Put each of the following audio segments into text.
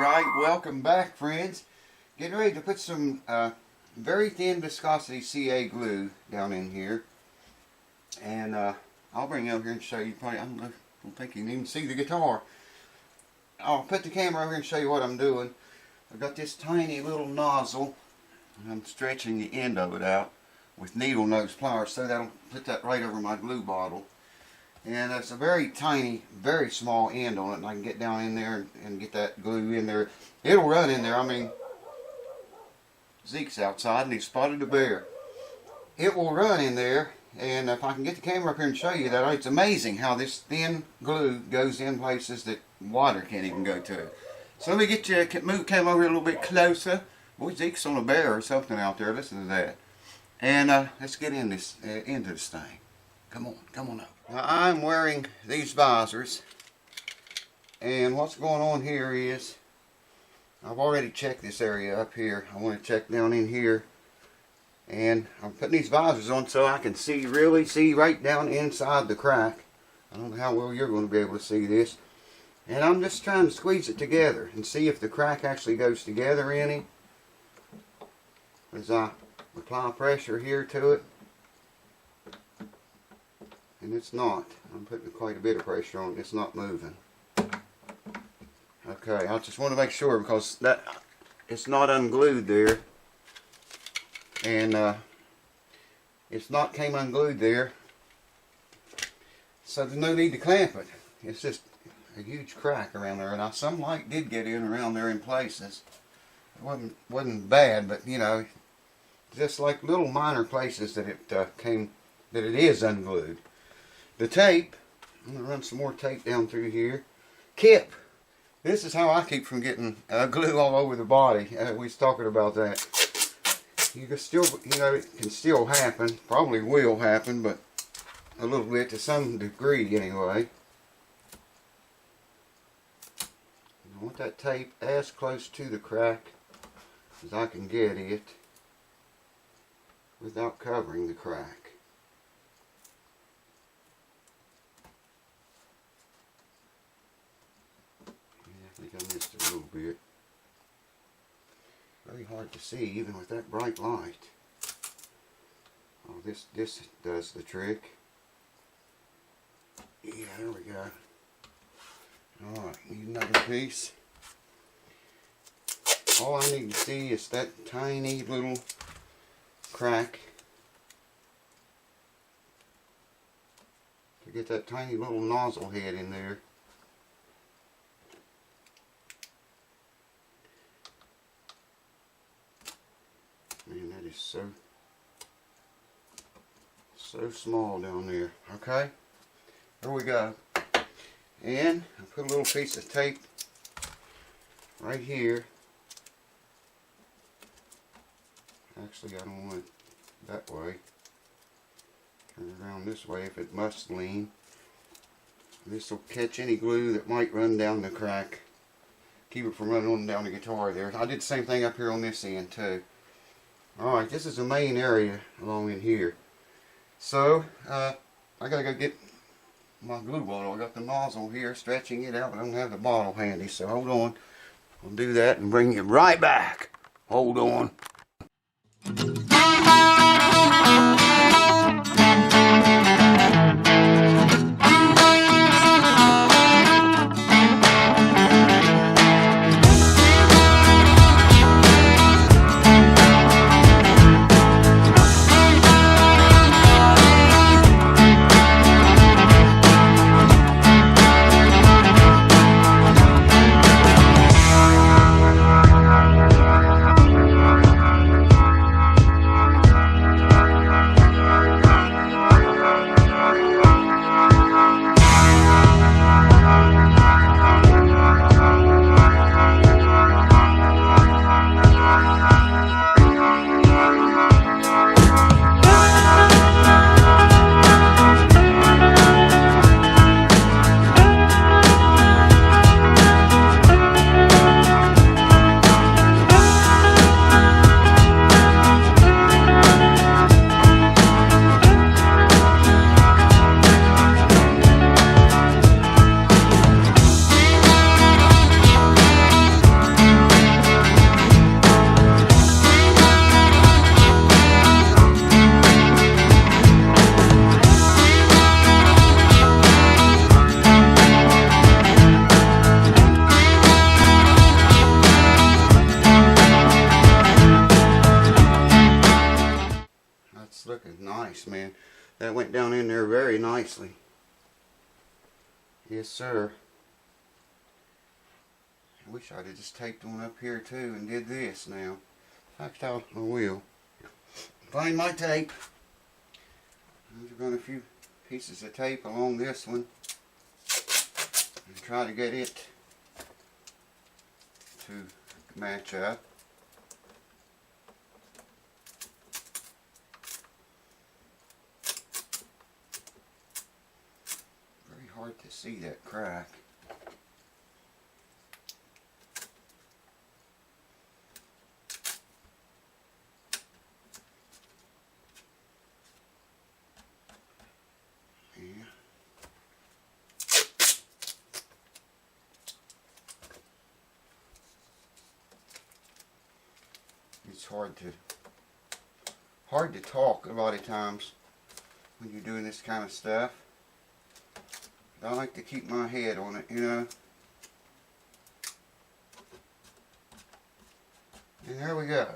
Alright, welcome back, friends. Getting ready to put some very thin viscosity CA glue down in here. And I'll bring it over here and show you. Probably, I don't think you can even see the guitar. I'll put the camera over here and show you what I'm doing. I've got this tiny little nozzle, and I'm stretching the end of it out with needle nose pliers, so that'll put that right over my glue bottle. And it's a very tiny, very small end on it, and I can get down in there and get that glue in there. It'll run in there. I mean, Zeke's outside and he spotted a bear. It will run in there, and if I can get the camera up here and show you that, it's amazing how this thin glue goes in places that water can't even go to. So let me get you, move cam over here a little bit closer. Boy, Zeke's on a bear or something out there. Listen to that. And let's get in this into this thing. Come on up. Now, I'm wearing these visors, and what's going on here is I've already checked this area up here. I want to check down in here, and I'm putting these visors on so I can really see right down inside the crack. I don't know how well you're going to be able to see this, and I'm just trying to squeeze it together and see if the crack actually goes together any as I apply pressure here to it. And it's not. I'm putting quite a bit of pressure on it. It's not moving. Okay, I just want to make sure because that it's not unglued there, and it's not came unglued there, so there's no need to clamp it. It's just a huge crack around there, and some light did get in around there in places. It wasn't bad, but you know, just like little minor places that it is unglued. The tape, I'm going to run some more tape down through here. Kip. This is how I keep from getting glue all over the body. We was talking about that. You can still, you know, it can still happen. Probably will happen, but a little bit to some degree anyway. I want that tape as close to the crack as I can get it without covering the crack. I think I missed a little bit. Very hard to see even with that bright light. Oh, this does the trick. Yeah, there we go. Alright, need another piece. All I need to see is that tiny little crack to get that tiny little nozzle head in there. Man, that is so small down there. Okay, there we go. And I put a little piece of tape right here. Actually, I don't want it that way. Turn it around this way if it must lean. This will catch any glue that might run down the crack. Keep it from running on down the guitar there. I did the same thing up here on this end too. Alright, this is the main area along in here. So, I gotta go get my glue bottle. I got the nozzle here, stretching it out, but I don't have the bottle handy, so hold on. I'll do that and bring you right back. Hold on. that went down in there very nicely. Yes, sir. I wish I'd have just taped one up here too and did this now. In fact, I will. Find my tape. I've got a few pieces of tape along this one and try to get it to match up. Very hard to see that crack. It's hard to talk a lot of times when you're doing this kind of stuff. But I like to keep my head on it, you know. And there we go.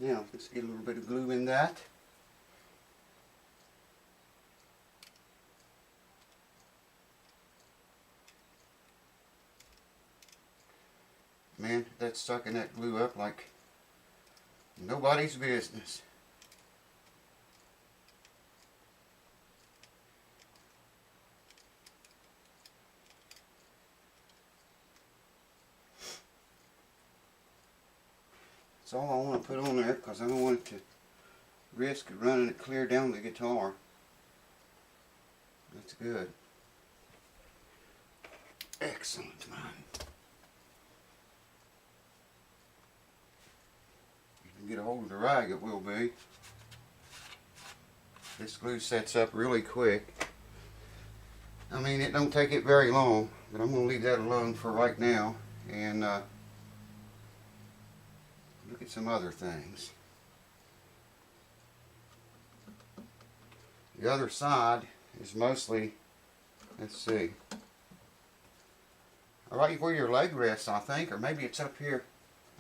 Now let's get a little bit of glue in that. Man, that's sucking that glue up like nobody's business. That's all I want to put on there because I don't want it to risk running it clear down the guitar. That's good. Excellent, man. Get a hold of the rag, it will be. This glue sets up really quick. I mean, it don't take it very long, but I'm going to leave that alone for right now and look at some other things. The other side is mostly, let's see, right where your leg rests, I think, or maybe it's up here.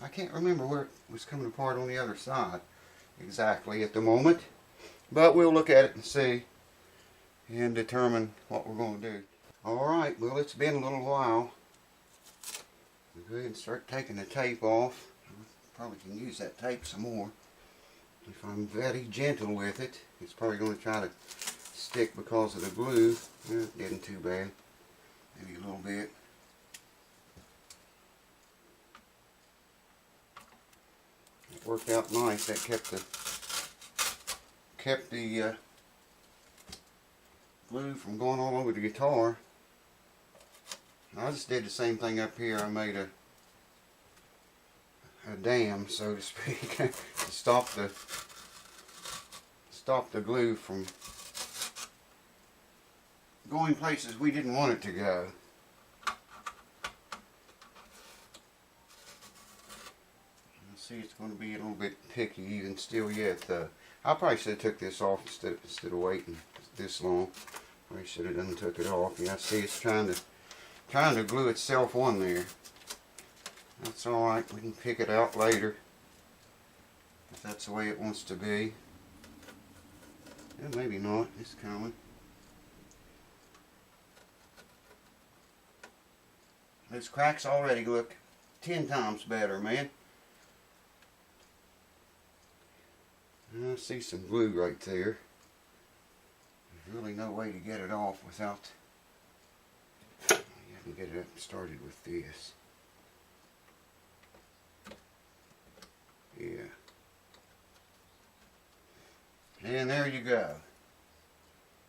I can't remember where it was coming apart on the other side exactly at the moment, but we'll look at it and see and determine what we're going to do. Alright, well, it's been a little while. We'll go ahead and start taking the tape off. Probably can use that tape some more. If I'm very gentle with it, it's probably going to try to stick because of the glue. Well, it didn't too bad. Maybe a little bit. Worked out nice. That kept the glue from going all over the guitar. I just did the same thing up here. I made a dam, so to speak, to stop the glue from going places we didn't want it to go. See, it's going to be a little bit picky even still yet. I probably should have took this off instead of waiting this long. Probably should have done took it off. Yeah, see, it's trying to glue itself on there. That's all right. We can pick it out later if that's the way it wants to be. Yeah, maybe not. It's coming. Those cracks already look 10 times better, man. I see some glue right there. There's really no way to get it off without... You can get it up and started with this. Yeah. And there you go.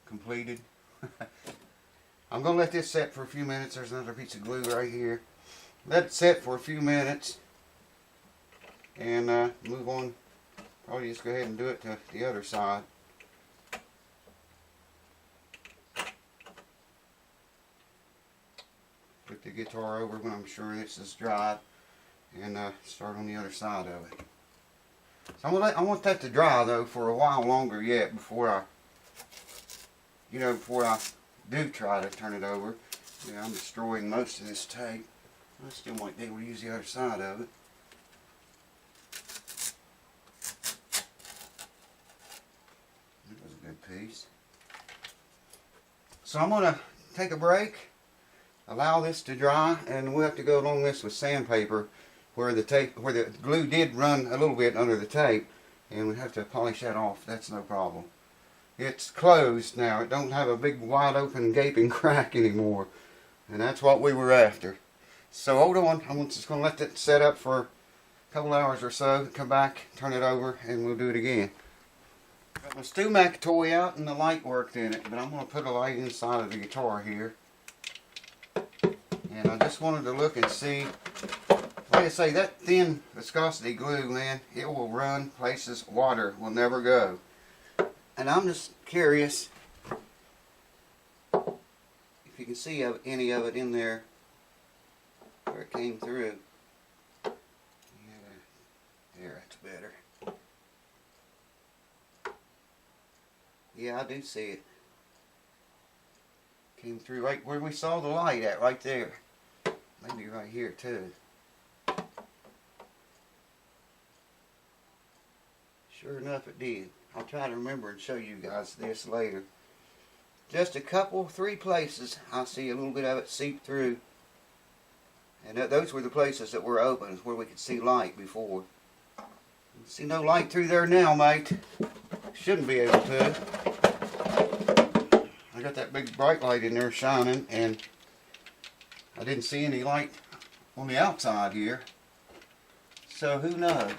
Completed. I'm going to let this set for a few minutes. There's another piece of glue right here. Let it set for a few minutes. And move on. Probably just go ahead and do it to the other side. Put the guitar over when I'm sure this is dry, and start on the other side of it. So I want that to dry though for a while longer yet before I do try to turn it over. Yeah, I'm destroying most of this tape. I still might be able to use the other side of it. That was a good piece. So I'm going to take a break, allow this to dry, and we'll have to go along this with sandpaper where the glue did run a little bit under the tape, and we have to polish that off. That's no problem. It's closed now. It don't have a big wide open gaping crack anymore, and that's what we were after. So hold on, I'm just going to let that set up for a couple hours or so, come back, turn it over, and we'll do it again. Got my Stumac toy out and the light worked in it, but I'm going to put a light inside of the guitar here. And I just wanted to look and see, like I say, that thin viscosity glue, man, it will run places water will never go. And I'm just curious if you can see any of it in there where it came through. Yeah, there, that's better. Yeah, I do see it. Came through right where we saw the light at, right there. Maybe right here too. Sure enough it did. I'll try to remember and show you guys this later. Just a couple, 3 places I see a little bit of it seep through. And those were the places that were open, where we could see light before. See no light through there now, mate. Shouldn't be able to. I got that big bright light in there shining, and I didn't see any light on the outside here. So who knows?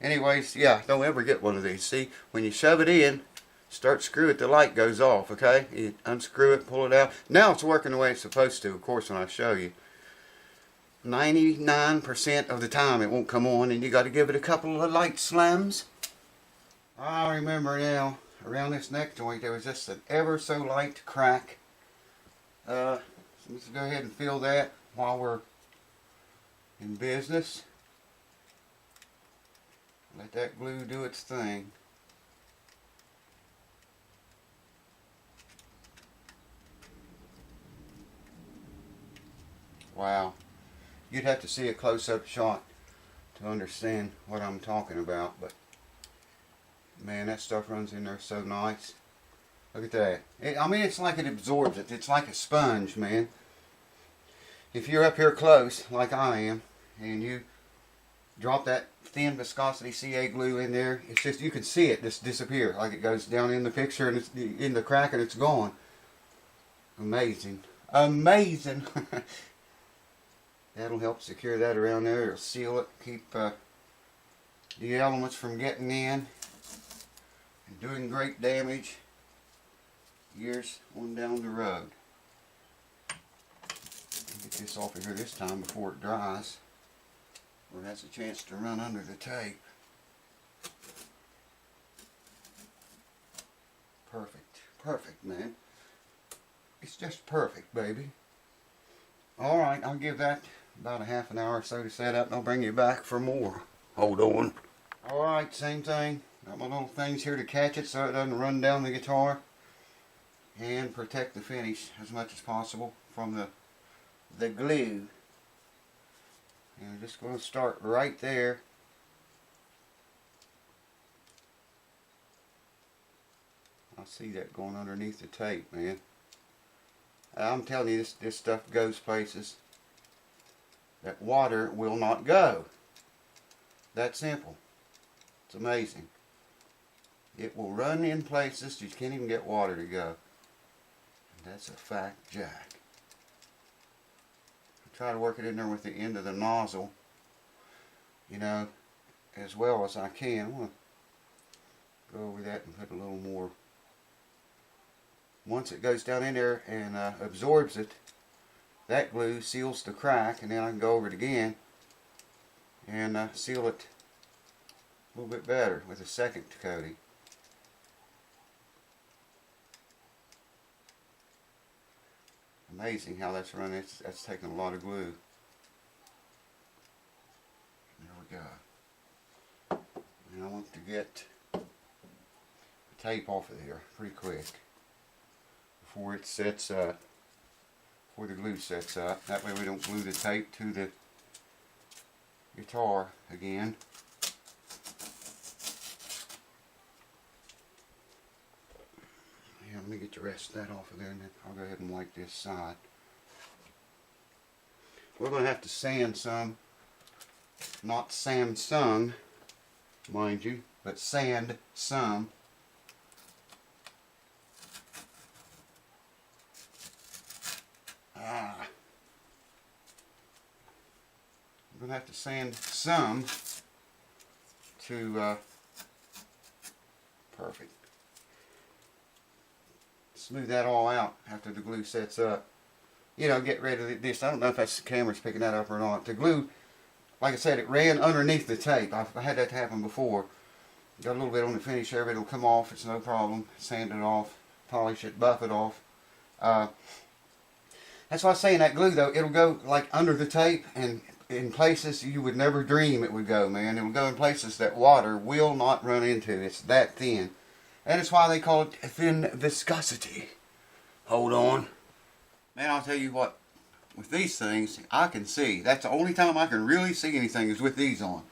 Anyways, yeah, don't ever get one of these. See, when you shove it in, start screw it, the light goes off, okay? You unscrew it, pull it out. Now it's working the way it's supposed to, of course, when I show you. 99% of the time it won't come on, and you got to give it a couple of light slams. I remember now, around this neck joint, there was just an ever so light crack. So let's go ahead and fill that while we're in business. Let that glue do its thing. Wow. You'd have to see a close-up shot to understand what I'm talking about, but man, that stuff runs in there so nice. Look at that. I mean, it's like it absorbs it. It's like a sponge, man. If you're up here close, like I am, and you drop that thin viscosity CA glue in there, it's just, you can see it just disappear. Like it goes down in the picture and it's in the crack and it's gone. Amazing. Amazing. That'll help secure that around there. It'll seal it, keep the elements from getting in and doing great damage years on down the road. Get this off of here this time before it dries, or it has a chance to run under the tape. Perfect. Perfect, man. It's just perfect, baby. Alright, I'll give that about a half an hour or so to set up, and I'll bring you back for more. Hold on. Alright, same thing. Got my little things here to catch it so it doesn't run down the guitar, and protect the finish as much as possible from the glue. And I'm just going to start right there. I see that going underneath the tape, man. I'm telling you, this stuff goes places that water will not go. That simple. It's amazing. It will run in places you can't even get water to go. And that's a fact, Jack. I try to work it in there with the end of the nozzle, you know, as well as I can. I'm going to go over that and put a little more. Once it goes down in there and absorbs it, that glue seals the crack, and then I can go over it again and seal it a little bit better with a second coating. Amazing how that's running. That's taking a lot of glue. There we go. And I want to get the tape off of there pretty quick before it sets up, before the glue sets up. That way we don't glue the tape to the guitar again. Yeah, let me get the rest of that off of there, and then I'll go ahead and wipe this side. We're going to have to sand some, not Samsung, mind you, but sand some. We're going to have to sand some to perfect. Smooth that all out after the glue sets up. You know, get rid of this. I don't know if that's the camera's picking that up or not. The glue, like I said, it ran underneath the tape. I've had that happen before. Got a little bit on the finish there, but it'll come off. It's no problem. Sand it off, polish it, buff it off. That's why I was saying that glue, though, it'll go like under the tape and in places you would never dream it would go, man. It will go in places that water will not run into. It's that thin. And it's why they call it thin viscosity. Hold on. Man, I'll tell you what, with these things, I can see. That's the only time I can really see anything is with these on.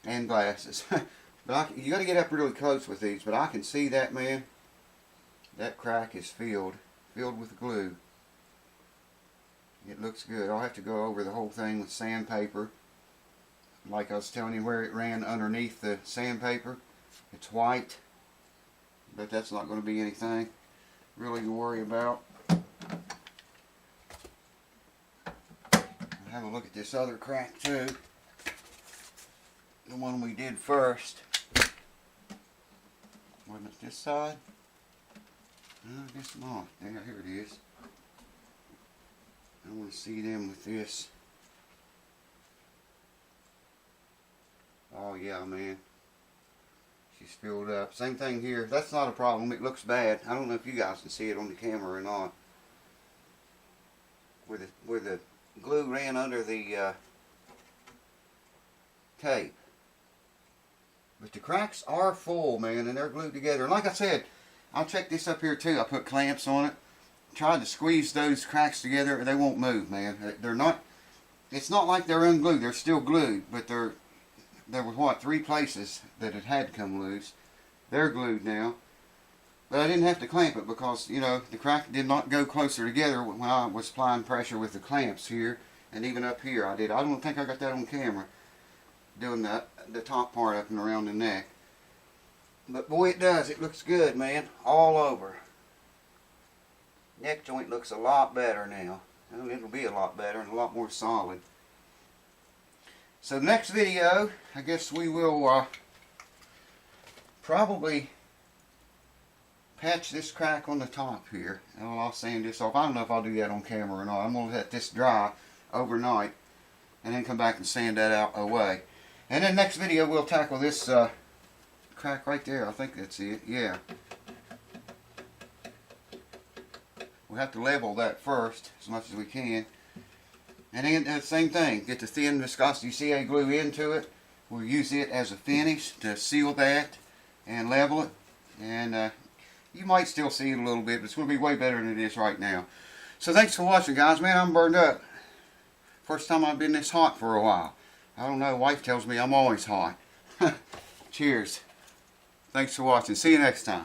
And glasses. But you got to get up really close with these. But I can see that, man. That crack is filled with glue. It looks good. I'll have to go over the whole thing with sandpaper. Like I was telling you where it ran underneath the sandpaper. It's white. But that's not going to be anything really to worry about. Have a look at this other crack too. The one we did first. Wasn't it this side? No, I guess not. Yeah, here it is. I want to see them with this. Oh yeah, man. She's filled up. Same thing here. That's not a problem. It looks bad. I don't know if you guys can see it on the camera or not. Where the glue ran under the tape. But the cracks are full, man, and they're glued together. And like I said, I'll check this up here too. I put clamps on it. Tried to squeeze those cracks together. They won't move, man. They're not. It's not like they're unglued. They're still glued, but there was what, 3 places that it had come loose. They're glued now. But I didn't have to clamp it because, you know, the crack did not go closer together when I was applying pressure with the clamps here. And even up here I did. I don't think I got that on camera. Doing the top part up and around the neck. But boy, it does. It looks good, man. All over. Neck joint looks a lot better now. And it'll be a lot better and a lot more solid. So next video, I guess we will probably patch this crack on the top here. And I'll sand this off. I don't know if I'll do that on camera or not. I'm going to let this dry overnight and then come back and sand that out away. And then next video we'll tackle this crack right there. I think that's it. Yeah. We'll have to level that first as much as we can. And then the same thing. Get the thin viscosity CA glue into it. We'll use it as a finish to seal that and level it. And you might still see it a little bit, but it's going to be way better than it is right now. So thanks for watching, guys. Man, I'm burned up. First time I've been this hot for a while. I don't know, wife tells me I'm always hot. Cheers. Thanks for watching. See you next time.